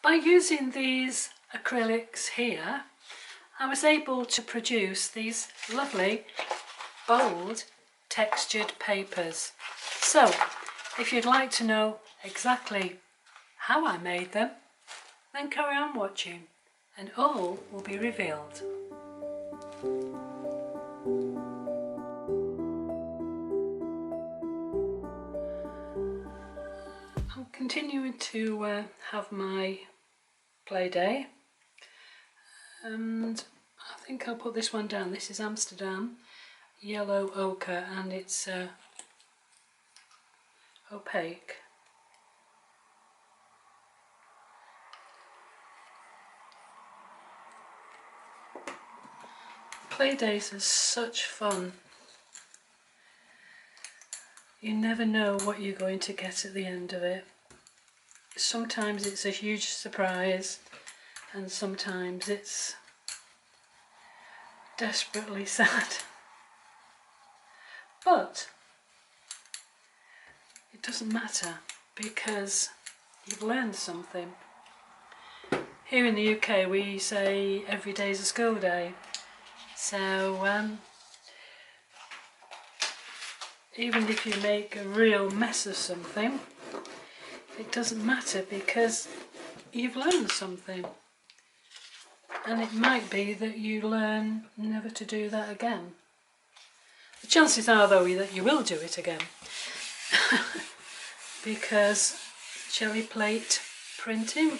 By using these acrylics here, I was able to produce these lovely, bold, textured papers. So, if you'd like to know exactly how I made them, then carry on watching and all will be revealed. I'm continuing to have my play day, and I think I'll put this one down. This is Amsterdam Yellow Ochre and it's opaque. Play days are such fun. You never know what you're going to get at the end of it. Sometimes it's a huge surprise and sometimes it's desperately sad. But it doesn't matter because you've learned something. Here in the UK we say every day's a school day. So even if you make a real mess of something, it doesn't matter because you've learned something. And it might be that you learn never to do that again. The chances are though that you will do it again. Because gelliplate printing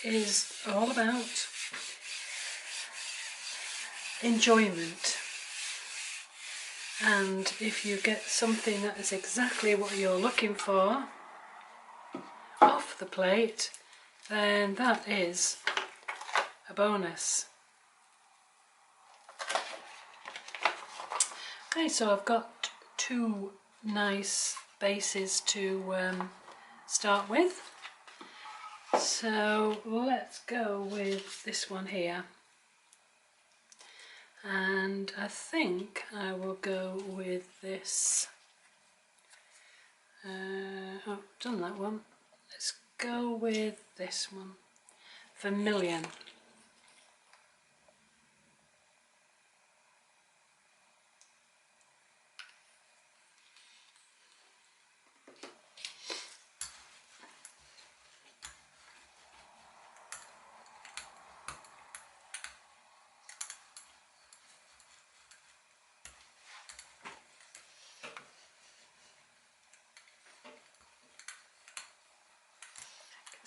is all about enjoyment. And if you get something that is exactly what you're looking for off the plate, then that is a bonus. Okay, so I've got two nice bases to start with. So let's go with this one here. And I think I will go with this. Oh, I've done that one. Let's go with this one. Vermilion.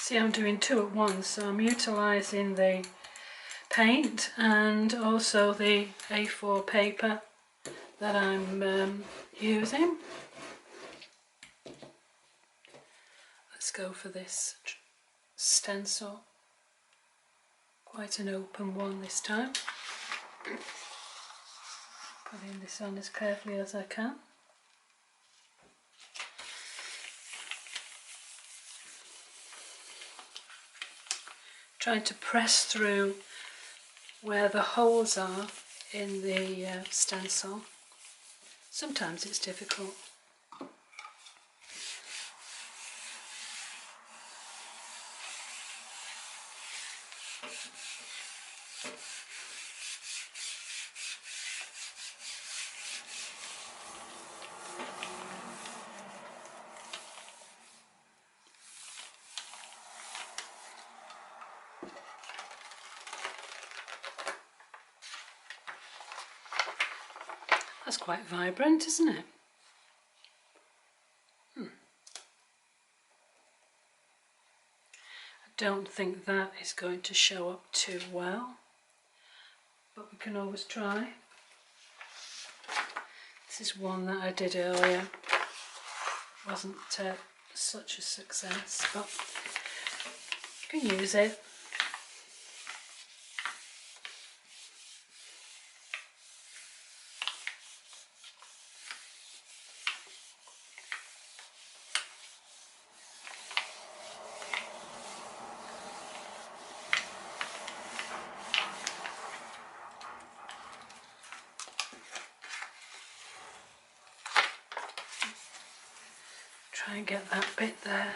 See, I'm doing two at once, so I'm utilising the paint and also the A4 paper that I'm using. Let's go for this stencil, quite an open one this time. Putting this on as carefully as I can. Trying to press through where the holes are in the stencil. Sometimes it's difficult. That's quite vibrant, isn't it? I don't think that is going to show up too well, but we can always try. This is one that I did earlier. Wasn't such a success, but you can use it. Try and get that bit there.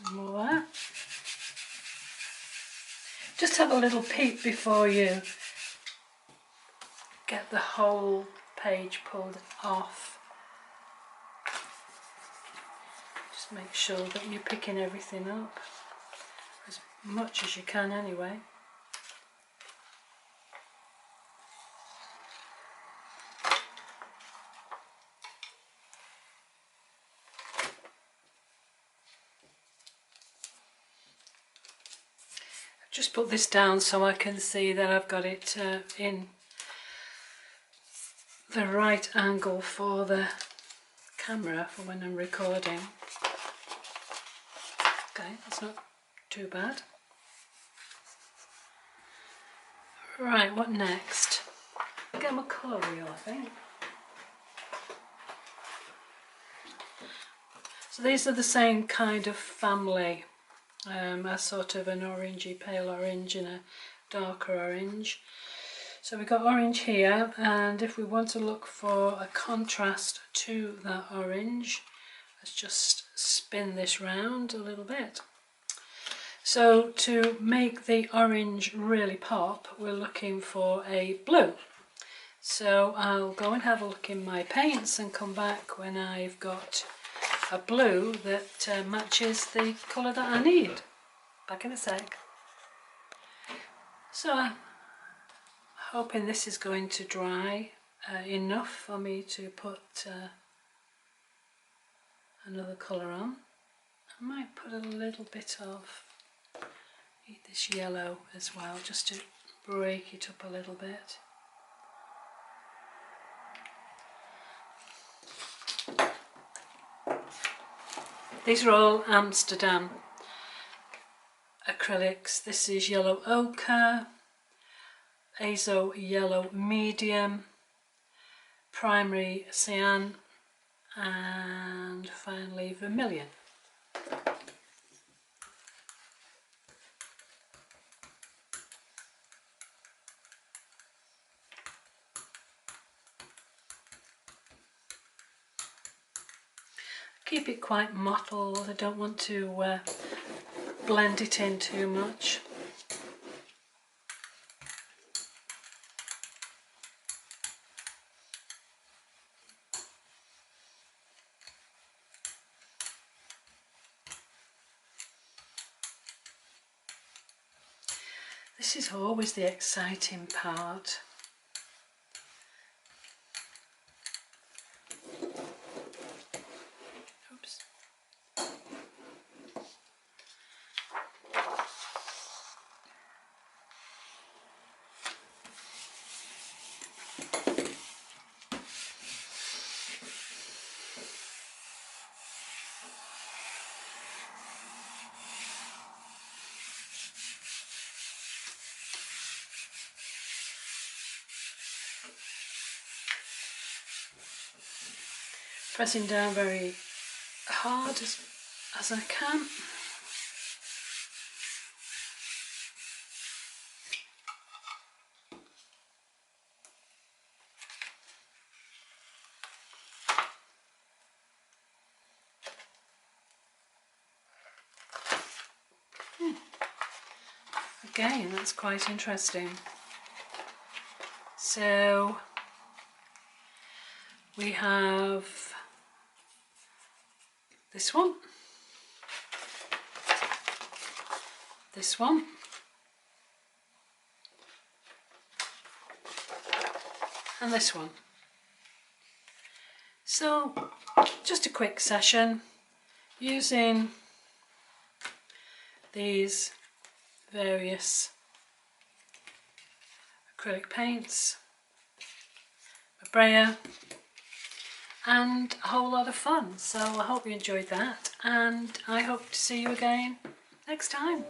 some more. Just have a little peek before you get the whole page pulled off. Just make sure that you're picking everything up as much as you can anyway. Just put this down so I can see that I've got it in the right angle for the camera for when I'm recording. Okay, that's not too bad. Right, what next? Get my colour wheel, I think. So these are the same kind of family. A sort of an orangey, pale orange and a darker orange. So we've got orange here, and if we want to look for a contrast to that orange, let's just spin this round a little bit. So to make the orange really pop, we're looking for a blue. So I'll go and have a look in my paints and come back when I've got a blue that matches the colour that I need. Back in a sec. So I'm hoping this is going to dry enough for me to put another colour on. I might put a little bit of this yellow as well, just to break it up a little bit. These are all Amsterdam acrylics. This is yellow ochre, azo yellow medium, primary cyan, and finally vermilion. Keep it quite mottled. I don't want to blend it in too much. This is always the exciting part. Oops. Pressing down very hard as I can. Again, that's quite interesting. So we have this one, this one, and this one. So just a quick session using these various acrylic paints, a brayer, and a whole lot of fun. So I hope you enjoyed that, and I hope to see you again next time.